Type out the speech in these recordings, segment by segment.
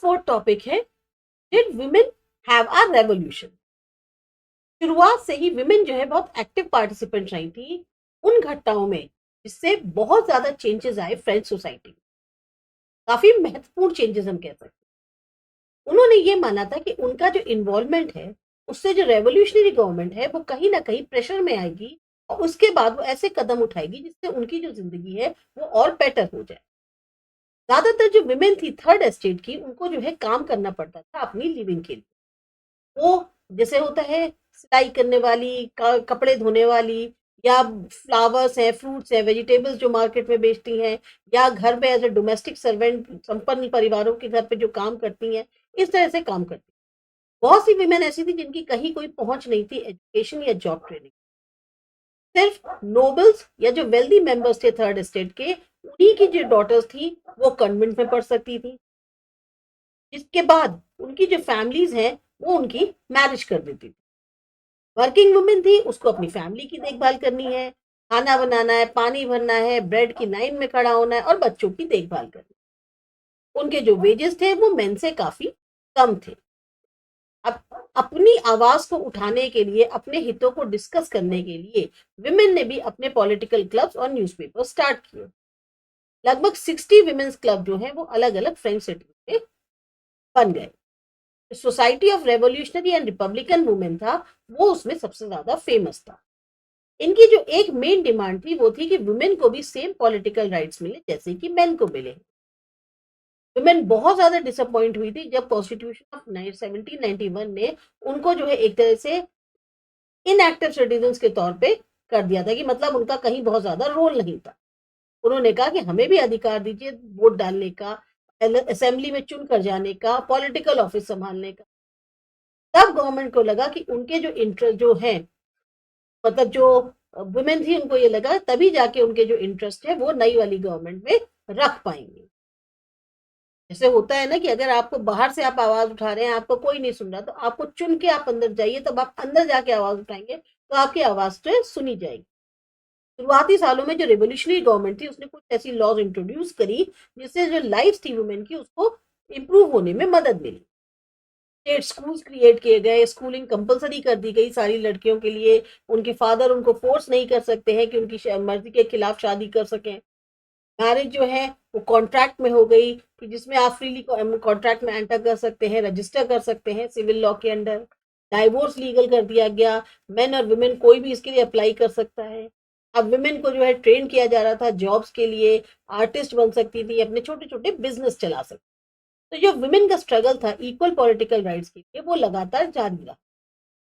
Fourth topic है, did women have a revolution. शुरुआत से ही विमेन जो है बहुत एक्टिव पार्टिसिपेंट रही थी उन घटनाओं में जिससे बहुत ज्यादा चेंजेस आए फ्रेंच सोसाइटी में। काफी महत्वपूर्ण चेंजेस हम कह सकते हैं। उन्होंने ये माना था कि उनका जो इन्वॉल्वमेंट है उससे जो रेवोल्यूशनरी गवर्नमेंट है वो कहीं ना कहीं प्रेशर में आएगी और उसके बाद वो ऐसे कदम उठाएगी जिससे उनकी जो जिंदगी है वो और बेटर हो जाए। ज्यादातर जो विमेन थी थर्ड एस्टेट की, उनको जो है काम करना पड़ता था अपनी लिविंग के लिए। वो जैसे होता है सिलाई करने वाली, कपड़े धोने वाली, या फ्लावर्स हैं, फ्रूट्स हैं, वेजिटेबल्स जो मार्केट में बेचती हैं, या घर पे एज ए डोमेस्टिक सर्वेंट संपन्न परिवारों के घर पे जो काम करती हैं, इस तरह से काम करती हैं। बहुत सी विमेन ऐसी थी जिनकी कहीं कोई पहुंच नहीं थी एजुकेशन या जॉब ट्रेनिंग। सिर्फ नोबल्स या जो वेल्दी मेंबर्स थे थर्ड स्टेट के, उन्हीं की जो डॉटर्स थी वो कन्वेंट में पढ़ सकती थी। जिसके बाद उनकी जो फैमिलीज हैं वो उनकी मैरिज कर देती थी। वर्किंग वुमेन थी, उसको अपनी फैमिली की देखभाल करनी है, खाना बनाना है, पानी भरना है, ब्रेड की लाइन में खड़ा होना है और बच्चों की देखभाल करनी है। उनके जो वेजेस थे वो मेन से काफी कम थे। अब अपनी आवाज को उठाने के लिए, अपने हितों को डिस्कस करने के लिए विमेन ने भी अपने पॉलिटिकल क्लब्स और न्यूज़पेपर स्टार्ट किए। लगभग 60 विमेन्स क्लब जो हैं वो अलग अलग फ्रेंच सिटीज में बन गए। Society of revolutionary and Republican women था वो उसमें सबसे ज्यादा फेमस था। इनकी जो एक मेन डिमांड थी वो थी कि वुमेन को भी सेम पॉलिटिकल राइट्स मिले जैसे कि मेन को मिले। वुमेन बहुत ज्यादा डिसअपॉइंट हुई थी जब कॉन्स्टिट्यूशन ऑफ 1791 ने उनको जो है एक तरह से इनएक्टिव सिटीजन के तौर पे कर दिया था, कि मतलब उनका कहीं बहुत ज्यादा रोल नहीं था। उन्होंने कहा कि हमें भी अधिकार दीजिए वोट डालने का, असेंबली में चुन कर जाने का, पॉलिटिकल ऑफिस संभालने का। तब गवर्नमेंट को लगा कि उनके जो इंटरेस्ट जो है, मतलब जो वुमेन थी, उनको ये लगा तभी जाके उनके जो इंटरेस्ट है वो नई वाली गवर्नमेंट में रख पाएंगे। जैसे होता है ना कि अगर आपको बाहर से आप आवाज उठा रहे हैं, आपको कोई नहीं सुन रहा, तो आपको चुन के आप अंदर जाइए, तब आप अंदर जाके आवाज उठाएंगे तो आपकी आवाज तो सुनी जाएगी। शुरुआती सालों में जो रिवोल्यूशनरी गवर्नमेंट थी उसने कुछ ऐसी लॉज इंट्रोड्यूस करी जिससे जो लाइफ थी वुमेन की उसको इम्प्रूव होने में मदद मिली। स्टेट स्कूल्स क्रिएट किए गए, स्कूलिंग कंपलसरी कर दी गई सारी लड़कियों के लिए। उनके फादर उनको फोर्स नहीं कर सकते हैं कि उनकी मर्जी के खिलाफ शादी कर सकें। मैरिज जो है वो कॉन्ट्रैक्ट में हो गई कि जिसमें आप फ्रीली कॉन्ट्रैक्ट में एंटर कर सकते हैं, रजिस्टर कर सकते हैं सिविल लॉ के अंडर। डाइवोर्स लीगल कर दिया गया, मेन और वुमेन कोई भी इसके लिए अप्लाई कर सकता है। अब वुमेन को जो है ट्रेन किया जा रहा था जॉब्स के लिए, आर्टिस्ट बन सकती थी, अपने छोटे छोटे बिजनेस चला सकती। तो जो वुमेन का स्ट्रगल था इक्वल पॉलिटिकल राइट्स के लिए वो लगातार जारी रहा।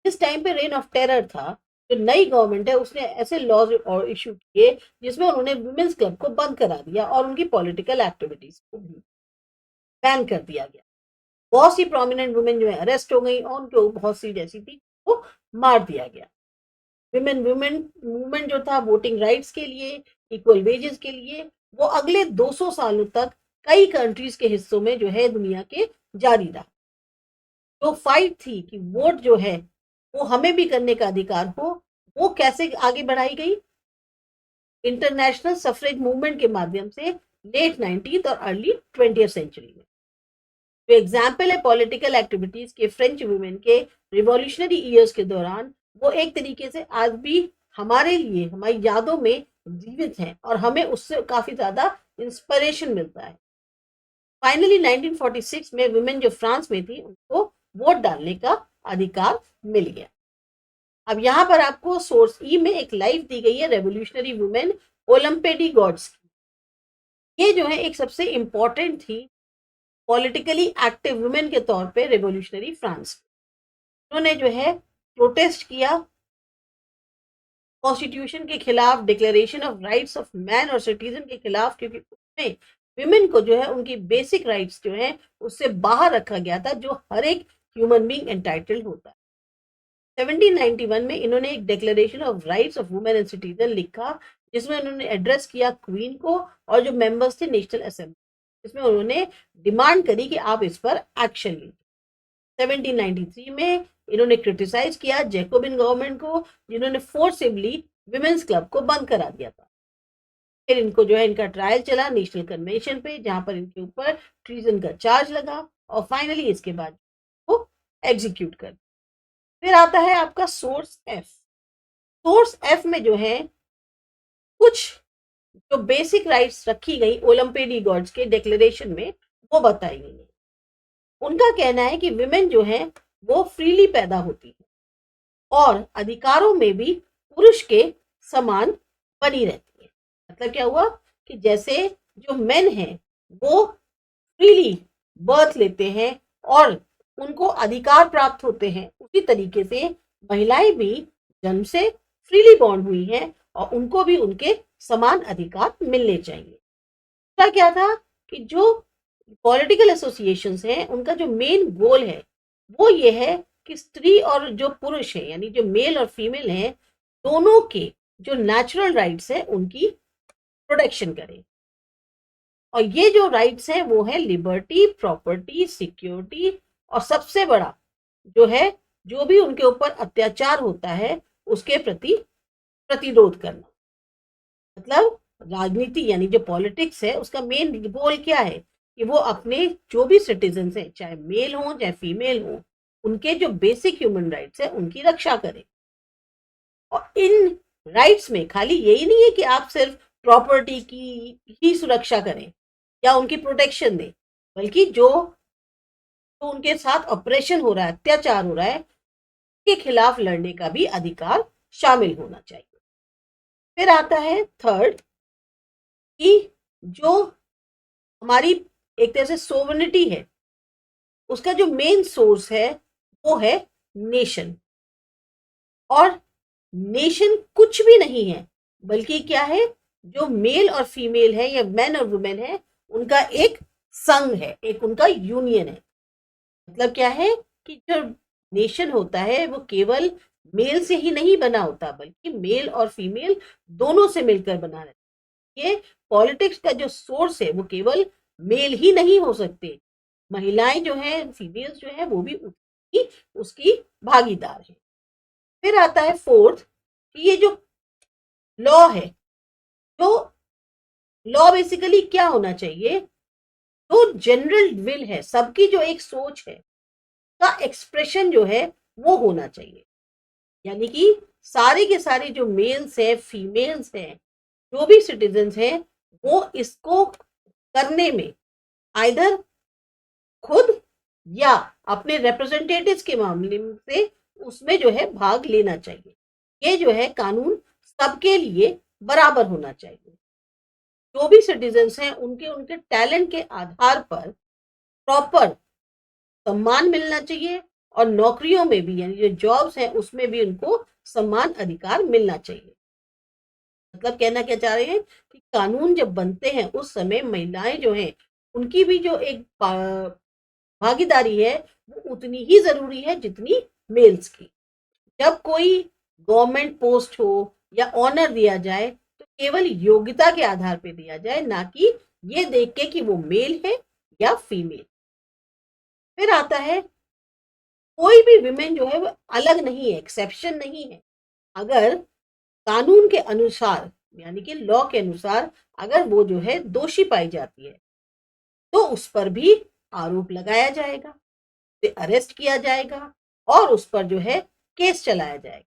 इस टाइम पे रेन ऑफ टेरर था। जो नई गवर्नमेंट है उसने ऐसे लॉज और इशू किए जिसमें उन्होंने वुमेन्स क्लब को बंद करा दिया और उनकी पॉलिटिकल एक्टिविटीज को भी बैन कर दिया गया। बहुत सी प्रोमिनेंट वुमेन जो है अरेस्ट हो गई और उनको बहुत सी जैसी थी वो मार दिया गया। विमेन वुमेन मूवमेंट जो था वोटिंग राइट्स के लिए, इक्वल वेजेस के लिए, वो अगले 200 सालों तक कई कंट्रीज के हिस्सों में जो है दुनिया के जारी रहा। जो फाइट थी कि वोट जो है वो हमें भी करने का अधिकार हो, वो कैसे आगे बढ़ाई गई? इंटरनेशनल सफरेज मूवमेंट के माध्यम से लेट 19th और अर्ली 20th सेंचुरी में। जो एग्जाम्पल है पॉलिटिकल एक्टिविटीज के फ्रेंच वुमेन के रिवॉल्यूशनरी ईयर्स के दौरान, वो एक तरीके से आज भी हमारे लिए हमारी यादों में जीवित हैं और हमें उससे काफी ज्यादा इंस्पिरेशन मिलता है। फाइनली 1946 में वुमेन जो फ्रांस में थी उनको वोट डालने का अधिकार मिल गया। अब यहाँ पर आपको सोर्स ई में एक लाइफ दी गई है रेवोल्यूशनरी वुमेन ओलंपेडी गॉड्स की। ये जो है एक सबसे इंपॉर्टेंट थी पॉलिटिकली एक्टिव वुमेन के तौर पे रेवोल्यूशनरी फ्रांस। उन्होंने जो है प्रोटेस्ट किया कॉन्स्टिट्यूशन के खिलाफ, declaration of rights of man और सिटीजन के खिलाफ, क्योंकि उसमें विमेन को जो है उनकी बेसिक राइट्स जो है उससे बाहर रखा गया था जो हर एक ह्यूमन बीइंग एंटाइटल्ड होता है। 1791 में इन्होंने एक declaration of rights of women and citizen लिखा जिसमें उन्होंने एड्रेस किया क्वीन को और जो मेंबर्स थे नेशनल असेंबली, जिसमें उन्होंने डिमांड करी कि आप इस पर एक्शन लीजिए। 1793 में इन्होंने क्रिटिसाइज किया जैकोबिन गवर्नमेंट को जिन्होंने फोर्सिबली विमेन्स क्लब को बंद करा दिया था। फिर इनको जो है इनका ट्रायल चला नेशनल कन्वेंशन पे जहां पर इनके ऊपर ट्रीजन का चार्ज लगा और फाइनली इसके बाद वो एग्जीक्यूट कर। फिर आता है आपका सोर्स एफ। सोर्स एफ में जो है कुछ जो बेसिक राइट्स रखी गई ओलंपिडी गॉड्स के डिक्लेरेशन में वो बताई गई है। उनका कहना है कि विमेन जो है वो फ्रीली पैदा होती है और अधिकारों में भी पुरुष के समान बनी रहती है। मतलब क्या हुआ कि जैसे जो मेन है वो फ्रीली बर्थ लेते हैं और उनको अधिकार प्राप्त होते हैं, उसी तरीके से महिलाएं भी जन्म से फ्रीली बॉर्न हुई हैं और उनको भी उनके समान अधिकार मिलने चाहिए। दूसरा क्या था कि जो पॉलिटिकल एसोसिएशंस हैं उनका जो मेन गोल है वो ये है कि स्त्री और जो पुरुष है यानी जो मेल और फीमेल है दोनों के जो नेचुरल राइट्स है उनकी प्रोटेक्शन करें। और ये जो राइट्स हैं वो है लिबर्टी, प्रॉपर्टी, सिक्योरिटी और सबसे बड़ा जो है जो भी उनके ऊपर अत्याचार होता है उसके प्रति प्रतिरोध करना। मतलब राजनीति यानी जो पॉलिटिक्स है उसका मेन गोल क्या है कि वो अपने जो भी सिटीजन हैं चाहे मेल हो चाहे फीमेल हो उनके जो बेसिक ह्यूमन राइट्स है उनकी रक्षा करें। और इन राइट्स में खाली यही नहीं है कि आप सिर्फ प्रॉपर्टी की ही सुरक्षा करें या उनकी प्रोटेक्शन दें, बल्कि जो तो उनके साथ ऑपरेशन हो रहा है, अत्याचार हो रहा है, के खिलाफ लड़ने का भी अधिकार शामिल होना चाहिए। फिर आता है थर्ड कि जो हमारी एक तरह से सोवरेनिटी है उसका जो मेन सोर्स है वो है नेशन। और नेशन कुछ भी नहीं है बल्कि क्या है जो मेल और फीमेल है या मैन और वुमेन है उनका एक संघ है, एक उनका यूनियन है। मतलब क्या है कि जो नेशन होता है वो केवल मेल से ही नहीं बना होता बल्कि मेल और फीमेल दोनों से मिलकर बना रहता है। ये पॉलिटिक्स का जो सोर्स है वो केवल मेल ही नहीं हो सकते, महिलाएं जो है फीमेल्स जो है वो भी उसकी भागीदार है। फिर आता है फोर्थ कि ये जो लॉ है, जो लॉ बेसिकली क्या होना चाहिए, तो जनरल विल है, सबकी जो एक सोच है का एक्सप्रेशन जो है वो होना चाहिए। यानी कि सारे के सारे जो मेल्स हैं फीमेल्स हैं जो भी सिटीजन्स हैं वो इसको करने में आइदर खुद या अपने रिप्रेजेंटेटिव्स के मामले से उसमें जो है भाग लेना चाहिए। ये जो है कानून सबके लिए बराबर होना चाहिए। जो भी सिटीजन्स हैं उनके उनके टैलेंट के आधार पर प्रॉपर सम्मान मिलना चाहिए और नौकरियों में भी यानी जो जॉब्स हैं उसमें भी उनको समान अधिकार मिलना चाहिए। मतलब कहना क्या चाह रहे हैं कि कानून जब बनते हैं उस समय महिलाएं जो हैं उनकी भी जो एक भागीदारी है वो उतनी ही जरूरी है जितनी मेल्स की। जब कोई गवर्नमेंट पोस्ट हो या ऑनर दिया जाए तो केवल योग्यता के आधार पर दिया जाए, ना कि ये देख के कि वो मेल है या फीमेल। फिर आता है कोई भी विमेन जो है वो अलग नहीं है, एक्सेप्शन नहीं है। अगर कानून के अनुसार यानी कि लॉ के अनुसार अगर वो जो है दोषी पाई जाती है तो उस पर भी आरोप लगाया जाएगा, उसे अरेस्ट किया जाएगा और उस पर जो है केस चलाया जाएगा।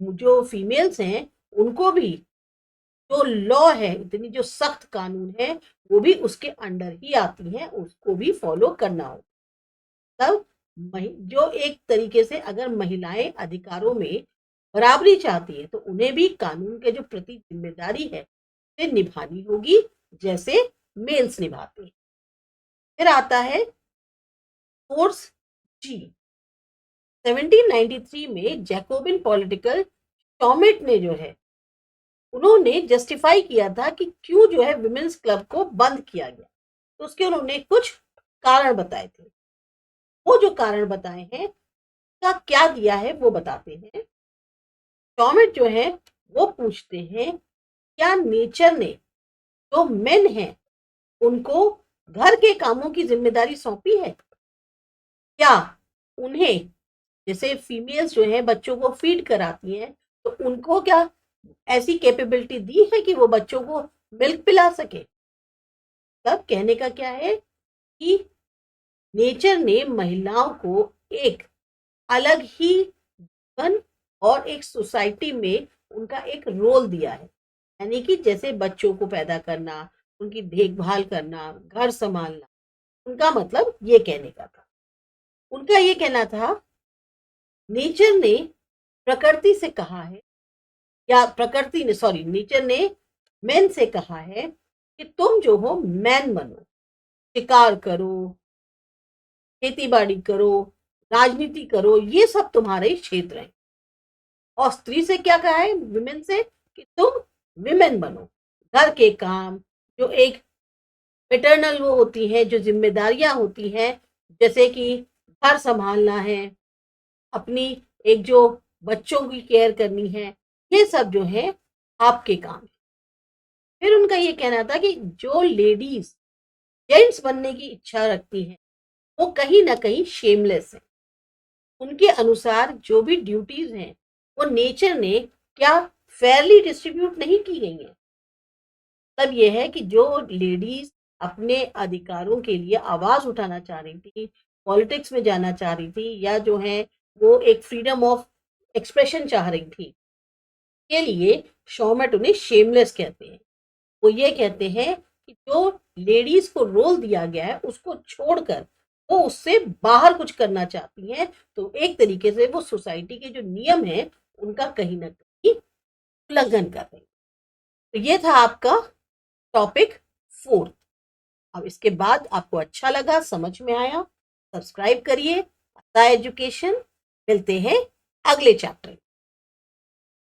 जो फीमेल्स हैं उनको भी जो लॉ है, इतनी जो सख्त कानून है वो भी उसके अंडर ही आती हैं, उसको भी फॉलो करना होगा। तब जो एक तरीके से अगर महिलाएं अधिकारों में बराबरी चाहती है तो उन्हें भी कानून के जो प्रति जिम्मेदारी है वो निभानी होगी जैसे मेल्स निभाते हैं। फिर आता है फोर्स जी। 1793 में जैकोबिन पॉलिटिकल टॉमेट ने जो है उन्होंने जस्टिफाई किया था कि क्यों जो है विमेंस क्लब को बंद किया गया, तो उसके उन्होंने कुछ कारण बताए थे। वो जो कारण बताए हैं का क्या दिया है वो बताते हैं। टॉमेट जो है वो पूछते हैं क्या नेचर ने जो मेन है उनको घर के कामों की जिम्मेदारी सौंपी है, क्या उन्हें जैसे फीमेल्स जो है बच्चों को फीड कराती हैं तो उनको क्या ऐसी कैपेबिलिटी दी है कि वो बच्चों को मिल्क पिला सके। तब कहने का क्या है कि नेचर ने महिलाओं को एक अलग ही जीवन और एक सोसाइटी में उनका एक रोल दिया है। यानी कि जैसे बच्चों को पैदा करना, उनकी देखभाल करना, घर संभालना, उनका मतलब ये कहने का था। उनका ये कहना था, नेचर ने प्रकृति से कहा है, या प्रकृति ने सॉरी नेचर ने मैन से कहा है कि तुम जो हो मैन बनो, शिकार करो, खेती बाड़ी करो, राजनीति करो, ये सब तुम्हारे क्षेत्र हैं। और स्त्री से क्या कहा है, विमेन से, कि तुम विमेन बनो, घर के काम, जो एक मेटरनल वो होती है, जो जिम्मेदारियां होती हैं, जैसे कि घर संभालना है, अपनी एक जो बच्चों की केयर करनी है, ये सब जो है आपके काम है। फिर उनका ये कहना था कि जो लेडीज जेंट्स बनने की इच्छा रखती हैं, वो कहीं ना कहीं शेमलेस है। उनके अनुसार जो भी ड्यूटीज हैं, वो नेचर ने क्या फेयरली डिस्ट्रीब्यूट नहीं की गई हैं। तब यह है कि जो लेडीज अपने अधिकारों के लिए आवाज उठाना चाह रही थी, पॉलिटिक्स में जाना चाह रही थी, या जो है वो एक फ्रीडम ऑफ एक्सप्रेशन चाह रही थी, के लिए शॉमेट उन्हें शेमलेस कहते हैं। वो ये कहते हैं कि जो लेडीज को रोल दिया गया है, उसको छोड़कर वो उससे बाहर कुछ करना चाहती हैं, तो एक तरीके से वो सोसाइटी के जो नियम है, उनका कहीं ना कहीं उल्लंघन कर रही है। तो ये था आपका टॉपिक 4। अब इसके बाद आपको अच्छा लगा, समझ में आया, सब्सक्राइब करिए एजुकेशन। मिलते हैं अगले चैप्टर।